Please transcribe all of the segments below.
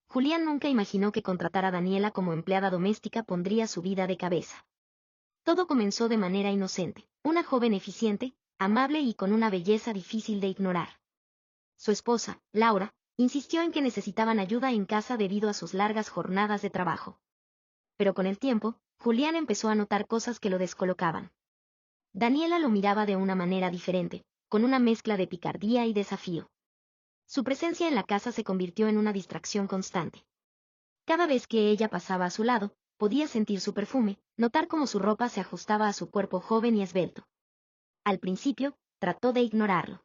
Julián nunca imaginó que contratar a Daniela como empleada doméstica pondría su vida de cabeza. Todo comenzó de manera inocente, una joven eficiente, amable y con una belleza difícil de ignorar. Su esposa, Laura, insistió en que necesitaban ayuda en casa debido a sus largas jornadas de trabajo. Pero con el tiempo, Julián empezó a notar cosas que lo descolocaban. Daniela lo miraba de una manera diferente, con una mezcla de picardía y desafío. Su presencia en la casa se convirtió en una distracción constante. Cada vez que ella pasaba a su lado, podía sentir su perfume, notar cómo su ropa se ajustaba a su cuerpo joven y esbelto. Al principio, trató de ignorarlo.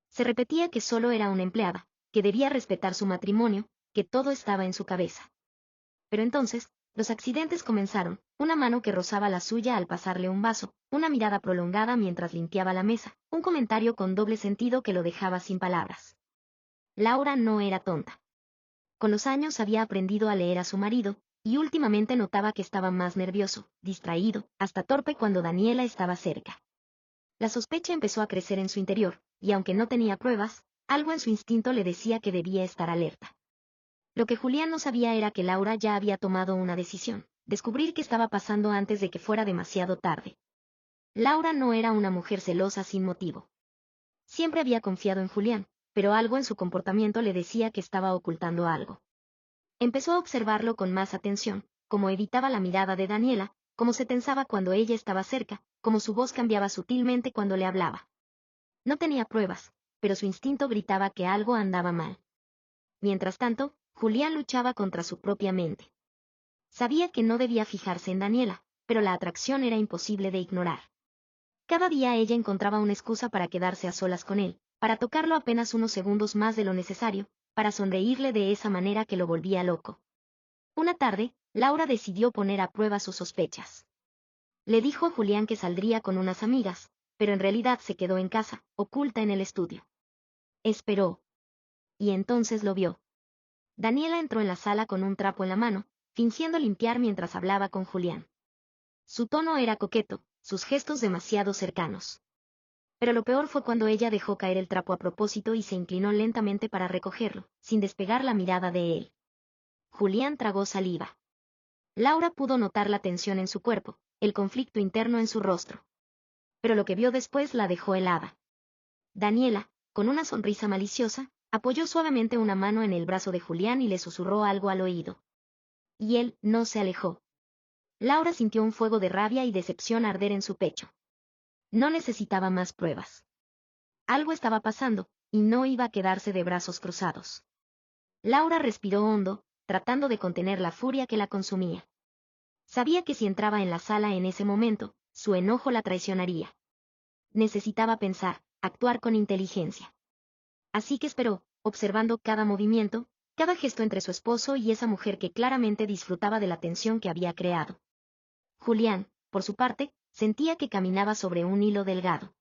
Se repetía que solo era una empleada, que debía respetar su matrimonio, que todo estaba en su cabeza. Pero entonces, los accidentes comenzaron, una mano que rozaba la suya al pasarle un vaso, una mirada prolongada mientras limpiaba la mesa, un comentario con doble sentido que lo dejaba sin palabras. Laura no era tonta. Con los años había aprendido a leer a su marido, y últimamente notaba que estaba más nervioso, distraído, hasta torpe cuando Daniela estaba cerca. La sospecha empezó a crecer en su interior, y aunque no tenía pruebas, algo en su instinto le decía que debía estar alerta. Lo que Julián no sabía era que Laura ya había tomado una decisión, descubrir qué estaba pasando antes de que fuera demasiado tarde. Laura no era una mujer celosa sin motivo. Siempre había confiado en Julián, pero algo en su comportamiento le decía que estaba ocultando algo. Empezó a observarlo con más atención, cómo evitaba la mirada de Daniela, cómo se tensaba cuando ella estaba cerca, cómo su voz cambiaba sutilmente cuando le hablaba. No tenía pruebas, pero su instinto gritaba que algo andaba mal. Mientras tanto, Julián luchaba contra su propia mente. Sabía que no debía fijarse en Daniela, pero la atracción era imposible de ignorar. Cada día ella encontraba una excusa para quedarse a solas con él, para tocarlo apenas unos segundos más de lo necesario, para sonreírle de esa manera que lo volvía loco. Una tarde, Laura decidió poner a prueba sus sospechas. Le dijo a Julián que saldría con unas amigas, pero en realidad se quedó en casa, oculta en el estudio. Esperó. Y entonces lo vio. Daniela entró en la sala con un trapo en la mano, fingiendo limpiar mientras hablaba con Julián. Su tono era coqueto, sus gestos demasiado cercanos. Pero lo peor fue cuando ella dejó caer el trapo a propósito y se inclinó lentamente para recogerlo, sin despegar la mirada de él. Julián tragó saliva. Laura pudo notar la tensión en su cuerpo, el conflicto interno en su rostro. Pero lo que vio después la dejó helada. Daniela, con una sonrisa maliciosa, apoyó suavemente una mano en el brazo de Julián y le susurró algo al oído. Y él no se alejó. Laura sintió un fuego de rabia y decepción arder en su pecho. No necesitaba más pruebas. Algo estaba pasando, y no iba a quedarse de brazos cruzados. Laura respiró hondo, tratando de contener la furia que la consumía. Sabía que si entraba en la sala en ese momento, su enojo la traicionaría. Necesitaba pensar, actuar con inteligencia. Así que esperó, observando cada movimiento, cada gesto entre su esposo y esa mujer que claramente disfrutaba de la tensión que había creado. Julián, por su parte, sentía que caminaba sobre un hilo delgado.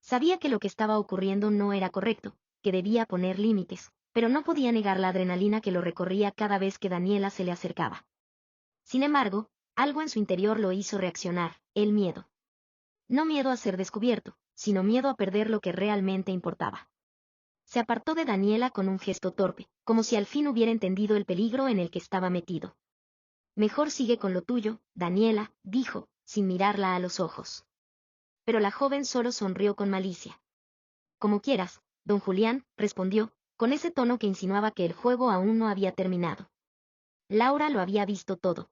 Sabía que lo que estaba ocurriendo no era correcto, que debía poner límites, pero no podía negar la adrenalina que lo recorría cada vez que Daniela se le acercaba. Sin embargo, algo en su interior lo hizo reaccionar, el miedo. No miedo a ser descubierto, sino miedo a perder lo que realmente importaba. Se apartó de Daniela con un gesto torpe, como si al fin hubiera entendido el peligro en el que estaba metido. Mejor sigue con lo tuyo, Daniela, dijo, sin mirarla a los ojos. Pero la joven solo sonrió con malicia. Como quieras, don Julián, respondió, con ese tono que insinuaba que el juego aún no había terminado. Laura lo había visto todo.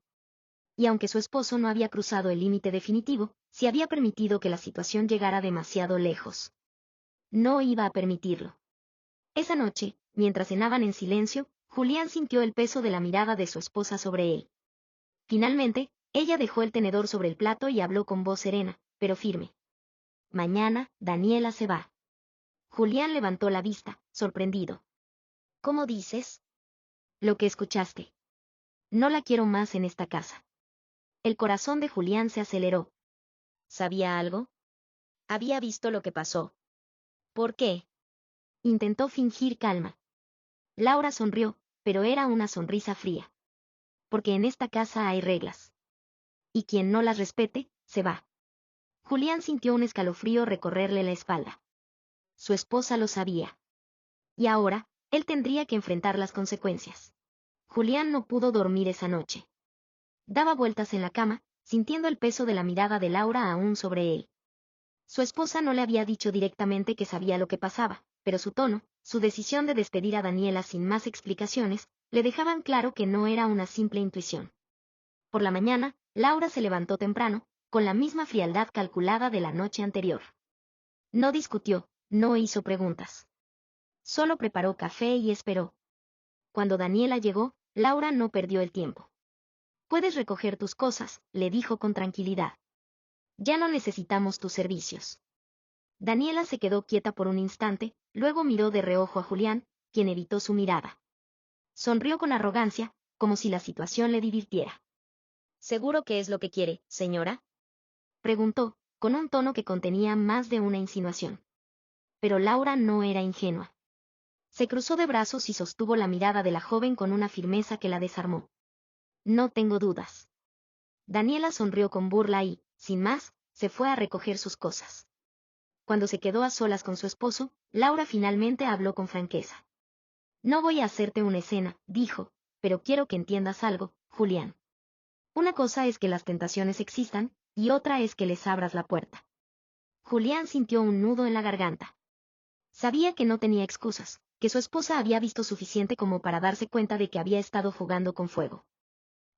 Y aunque su esposo no había cruzado el límite definitivo, sí había permitido que la situación llegara demasiado lejos. No iba a permitirlo. Esa noche, mientras cenaban en silencio, Julián sintió el peso de la mirada de su esposa sobre él. Finalmente, ella dejó el tenedor sobre el plato y habló con voz serena, pero firme. Mañana, Daniela se va. Julián levantó la vista, sorprendido. ¿Cómo dices? Lo que escuchaste. No la quiero más en esta casa. El corazón de Julián se aceleró. ¿Sabía algo? Había visto lo que pasó. ¿Por qué? Intentó fingir calma. Laura sonrió, pero era una sonrisa fría. Porque en esta casa hay reglas. Y quien no las respete, se va. Julián sintió un escalofrío recorrerle la espalda. Su esposa lo sabía. Y ahora, él tendría que enfrentar las consecuencias. Julián no pudo dormir esa noche. Daba vueltas en la cama, sintiendo el peso de la mirada de Laura aún sobre él. Su esposa no le había dicho directamente que sabía lo que pasaba, pero su tono, su decisión de despedir a Daniela sin más explicaciones, le dejaban claro que no era una simple intuición. Por la mañana, Laura se levantó temprano, con la misma frialdad calculada de la noche anterior. No discutió, no hizo preguntas. Solo preparó café y esperó. Cuando Daniela llegó, Laura no perdió el tiempo. «Puedes recoger tus cosas», le dijo con tranquilidad. «Ya no necesitamos tus servicios». Daniela se quedó quieta por un instante, luego miró de reojo a Julián, quien evitó su mirada. Sonrió con arrogancia, como si la situación le divirtiera. «¿Seguro que es lo que quiere, señora?», preguntó, con un tono que contenía más de una insinuación. Pero Laura no era ingenua. Se cruzó de brazos y sostuvo la mirada de la joven con una firmeza que la desarmó. «No tengo dudas». Daniela sonrió con burla y, sin más, se fue a recoger sus cosas. Cuando se quedó a solas con su esposo, Laura finalmente habló con franqueza. «No voy a hacerte una escena», dijo, «pero quiero que entiendas algo, Julián. Una cosa es que las tentaciones existan, y otra es que les abras la puerta». Julián sintió un nudo en la garganta. Sabía que no tenía excusas, que su esposa había visto suficiente como para darse cuenta de que había estado jugando con fuego.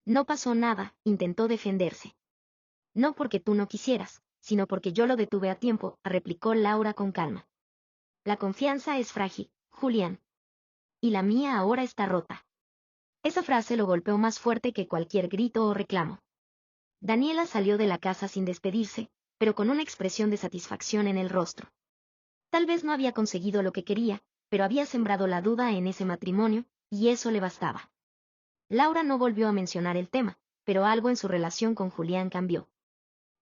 «No pasó nada», intentó defenderse. «No porque tú no quisieras, sino porque yo lo detuve a tiempo», replicó Laura con calma. «La confianza es frágil, Julián. Y la mía ahora está rota». Esa frase lo golpeó más fuerte que cualquier grito o reclamo. Daniela salió de la casa sin despedirse, pero con una expresión de satisfacción en el rostro. Tal vez no había conseguido lo que quería, pero había sembrado la duda en ese matrimonio, y eso le bastaba. Laura no volvió a mencionar el tema, pero algo en su relación con Julián cambió.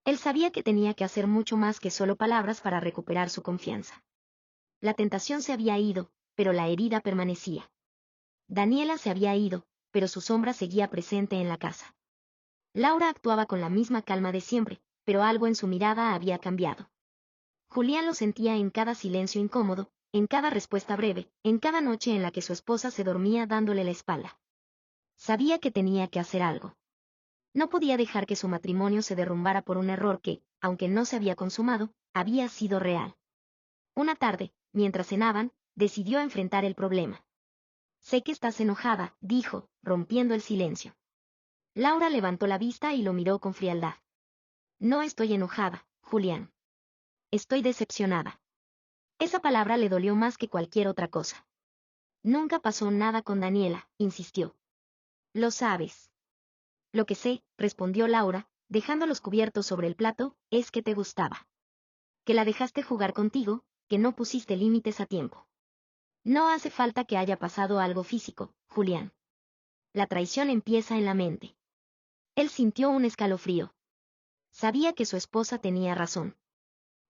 Él sabía que tenía que hacer mucho más que solo palabras para recuperar su confianza. La tentación se había ido, pero la herida permanecía. Daniela se había ido, pero su sombra seguía presente en la casa. Laura actuaba con la misma calma de siempre, pero algo en su mirada había cambiado. Julián lo sentía en cada silencio incómodo, en cada respuesta breve, en cada noche en la que su esposa se dormía dándole la espalda. Sabía que tenía que hacer algo. No podía dejar que su matrimonio se derrumbara por un error que, aunque no se había consumado, había sido real. Una tarde, mientras cenaban, decidió enfrentar el problema. «Sé que estás enojada», dijo, rompiendo el silencio. Laura levantó la vista y lo miró con frialdad. «No estoy enojada, Julián. Estoy decepcionada». Esa palabra le dolió más que cualquier otra cosa. «Nunca pasó nada con Daniela», insistió. «Lo sabes». «Lo que sé», respondió Laura, dejando los cubiertos sobre el plato, «es que te gustaba. Que la dejaste jugar contigo, que no pusiste límites a tiempo. No hace falta que haya pasado algo físico, Julián. La traición empieza en la mente». Él sintió un escalofrío. Sabía que su esposa tenía razón.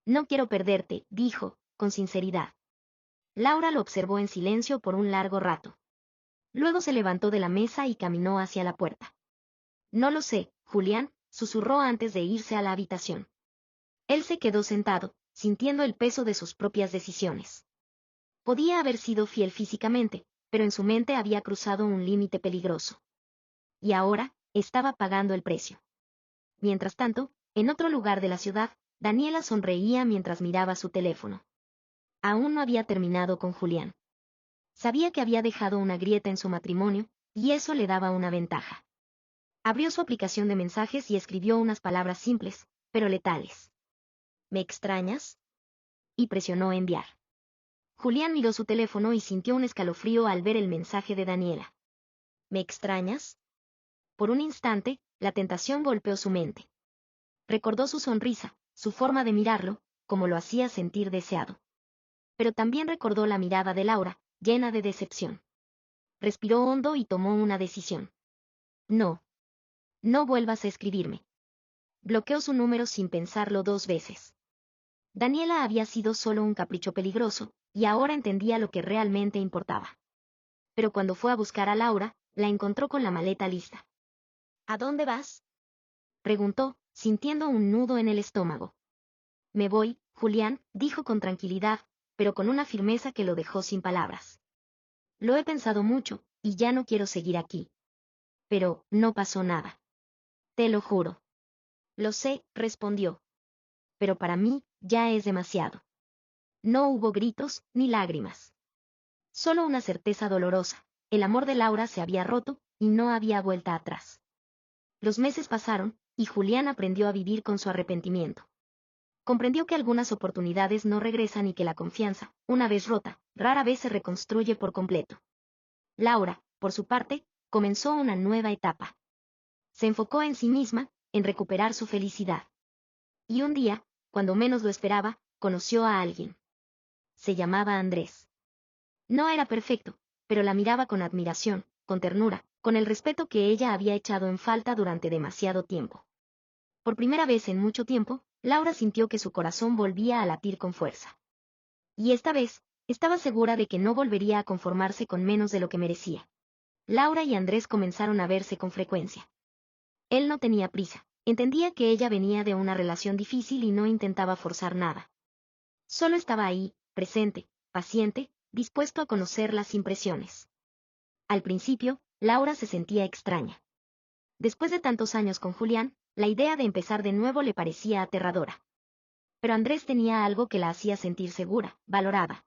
«No quiero perderte», dijo, con sinceridad. Laura lo observó en silencio por un largo rato. Luego se levantó de la mesa y caminó hacia la puerta. «No lo sé, Julián», susurró antes de irse a la habitación. Él se quedó sentado, sintiendo el peso de sus propias decisiones. Podía haber sido fiel físicamente, pero en su mente había cruzado un límite peligroso. Y ahora, estaba pagando el precio. Mientras tanto, en otro lugar de la ciudad, Daniela sonreía mientras miraba su teléfono. Aún no había terminado con Julián. Sabía que había dejado una grieta en su matrimonio, y eso le daba una ventaja. Abrió su aplicación de mensajes y escribió unas palabras simples, pero letales. «¿Me extrañas?», y presionó enviar. Julián miró su teléfono y sintió un escalofrío al ver el mensaje de Daniela. «¿Me extrañas?». Por un instante, la tentación golpeó su mente. Recordó su sonrisa, su forma de mirarlo, como lo hacía sentir deseado. Pero también recordó la mirada de Laura, llena de decepción. Respiró hondo y tomó una decisión. «No. No vuelvas a escribirme». Bloqueó su número sin pensarlo 2 veces. Daniela había sido solo un capricho peligroso, y ahora entendía lo que realmente importaba. Pero cuando fue a buscar a Laura, la encontró con la maleta lista. «¿A dónde vas?», preguntó, sintiendo un nudo en el estómago. «Me voy, Julián», dijo con tranquilidad, pero con una firmeza que lo dejó sin palabras. «Lo he pensado mucho, y ya no quiero seguir aquí». Pero no pasó nada. Te lo juro. Lo sé, respondió. Pero para mí, ya es demasiado. No hubo gritos, ni lágrimas. Solo una certeza dolorosa. El amor de Laura se había roto, y no había vuelta atrás. Los meses pasaron, y Julián aprendió a vivir con su arrepentimiento. Comprendió que algunas oportunidades no regresan y que la confianza, una vez rota, rara vez se reconstruye por completo. Laura, por su parte, comenzó una nueva etapa. Se enfocó en sí misma, en recuperar su felicidad. Y un día, cuando menos lo esperaba, conoció a alguien. Se llamaba Andrés. No era perfecto, pero la miraba con admiración, con ternura, con el respeto que ella había echado en falta durante demasiado tiempo. Por primera vez en mucho tiempo, Laura sintió que su corazón volvía a latir con fuerza. Y esta vez, estaba segura de que no volvería a conformarse con menos de lo que merecía. Laura y Andrés comenzaron a verse con frecuencia. Él no tenía prisa, entendía que ella venía de una relación difícil y no intentaba forzar nada. Solo estaba ahí, presente, paciente, dispuesto a conocer las impresiones. Al principio, Laura se sentía extraña. Después de tantos años con Julián, la idea de empezar de nuevo le parecía aterradora. Pero Andrés tenía algo que la hacía sentir segura, valorada.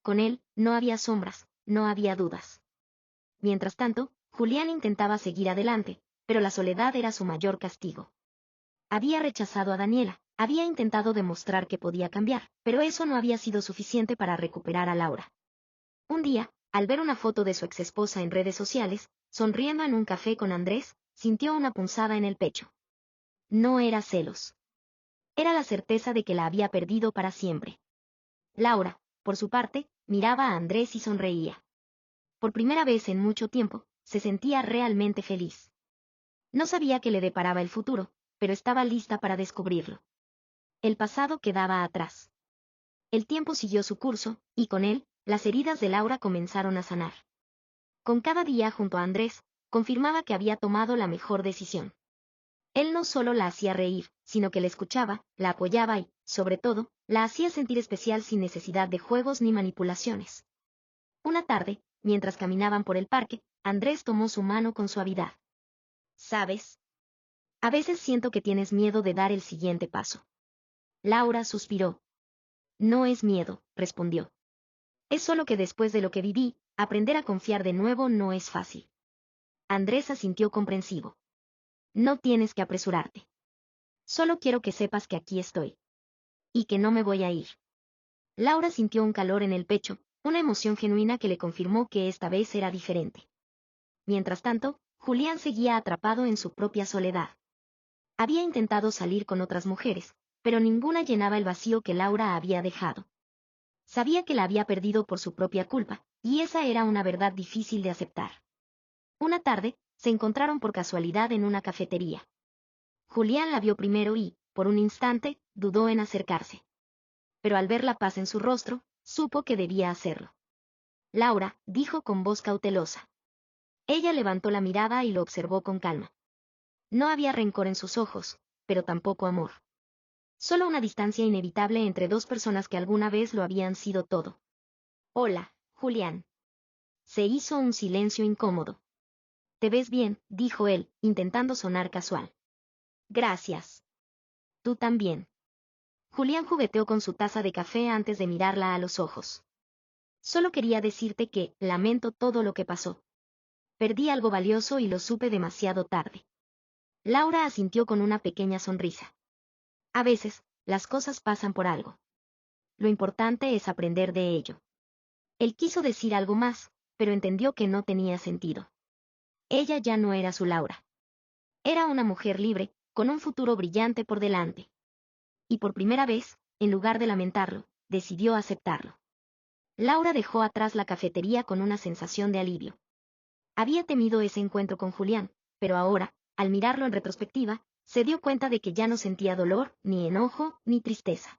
Con él, no había sombras, no había dudas. Mientras tanto, Julián intentaba seguir adelante, pero la soledad era su mayor castigo. Había rechazado a Daniela, había intentado demostrar que podía cambiar, pero eso no había sido suficiente para recuperar a Laura. Un día, al ver una foto de su exesposa en redes sociales, sonriendo en un café con Andrés, sintió una punzada en el pecho. No era celos. Era la certeza de que la había perdido para siempre. Laura, por su parte, miraba a Andrés y sonreía. Por primera vez en mucho tiempo, se sentía realmente feliz. No sabía qué le deparaba el futuro, pero estaba lista para descubrirlo. El pasado quedaba atrás. El tiempo siguió su curso, y con él, las heridas de Laura comenzaron a sanar. Con cada día junto a Andrés, confirmaba que había tomado la mejor decisión. Él no solo la hacía reír, sino que la escuchaba, la apoyaba y, sobre todo, la hacía sentir especial sin necesidad de juegos ni manipulaciones. Una tarde, mientras caminaban por el parque, Andrés tomó su mano con suavidad. ¿Sabes? A veces siento que tienes miedo de dar el siguiente paso. Laura suspiró. No es miedo, respondió. Es solo que después de lo que viví, aprender a confiar de nuevo no es fácil. Andrés asintió comprensivo. No tienes que apresurarte. Solo quiero que sepas que aquí estoy. Y que no me voy a ir. Laura sintió un calor en el pecho, una emoción genuina que le confirmó que esta vez era diferente. Mientras tanto, Julián seguía atrapado en su propia soledad. Había intentado salir con otras mujeres, pero ninguna llenaba el vacío que Laura había dejado. Sabía que la había perdido por su propia culpa, y esa era una verdad difícil de aceptar. Una tarde, se encontraron por casualidad en una cafetería. Julián la vio primero y, por un instante, dudó en acercarse. Pero al ver la paz en su rostro, supo que debía hacerlo. Laura, dijo con voz cautelosa. Ella levantó la mirada y lo observó con calma. No había rencor en sus ojos, pero tampoco amor. Solo una distancia inevitable entre dos personas que alguna vez lo habían sido todo. Hola, Julián. Se hizo un silencio incómodo. Te ves bien, dijo él, intentando sonar casual. Gracias. Tú también. Julián jugueteó con su taza de café antes de mirarla a los ojos. Solo quería decirte que, lamento todo lo que pasó. Perdí algo valioso y lo supe demasiado tarde. Laura asintió con una pequeña sonrisa. A veces, las cosas pasan por algo. Lo importante es aprender de ello. Él quiso decir algo más, pero entendió que no tenía sentido. Ella ya no era su Laura. Era una mujer libre, con un futuro brillante por delante. Y por primera vez, en lugar de lamentarlo, decidió aceptarlo. Laura dejó atrás la cafetería con una sensación de alivio. Había temido ese encuentro con Julián, pero ahora, al mirarlo en retrospectiva, se dio cuenta de que ya no sentía dolor, ni enojo, ni tristeza.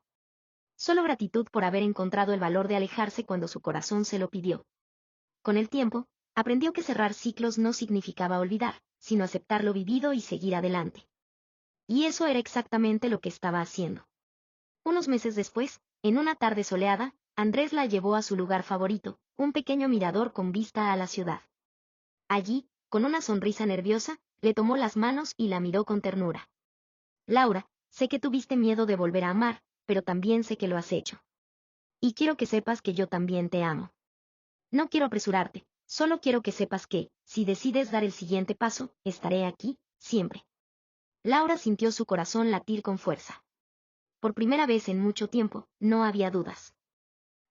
Solo gratitud por haber encontrado el valor de alejarse cuando su corazón se lo pidió. Con el tiempo, aprendió que cerrar ciclos no significaba olvidar, sino aceptar lo vivido y seguir adelante. Y eso era exactamente lo que estaba haciendo. Unos meses después, en una tarde soleada, Andrés la llevó a su lugar favorito, un pequeño mirador con vista a la ciudad. Allí, con una sonrisa nerviosa, le tomó las manos y la miró con ternura. Laura, sé que tuviste miedo de volver a amar, pero también sé que lo has hecho. Y quiero que sepas que yo también te amo. No quiero apresurarte, solo quiero que sepas que, si decides dar el siguiente paso, estaré aquí, siempre. Laura sintió su corazón latir con fuerza. Por primera vez en mucho tiempo, no había dudas.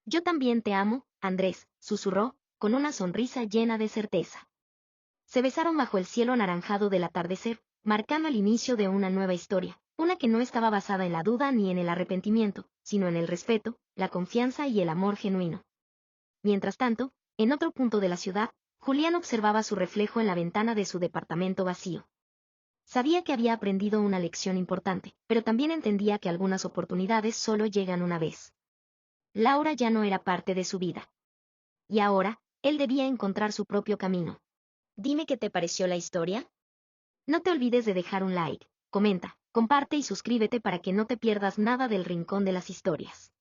Yo también te amo, Andrés, susurró, con una sonrisa llena de certeza. Se besaron bajo el cielo anaranjado del atardecer, marcando el inicio de una nueva historia, una que no estaba basada en la duda ni en el arrepentimiento, sino en el respeto, la confianza y el amor genuino. Mientras tanto, en otro punto de la ciudad, Julián observaba su reflejo en la ventana de su departamento vacío. Sabía que había aprendido una lección importante, pero también entendía que algunas oportunidades solo llegan una vez. Laura ya no era parte de su vida. Y ahora, él debía encontrar su propio camino. Dime qué te pareció la historia. No te olvides de dejar un like, comenta, comparte y suscríbete para que no te pierdas nada del Rincón de las Historias.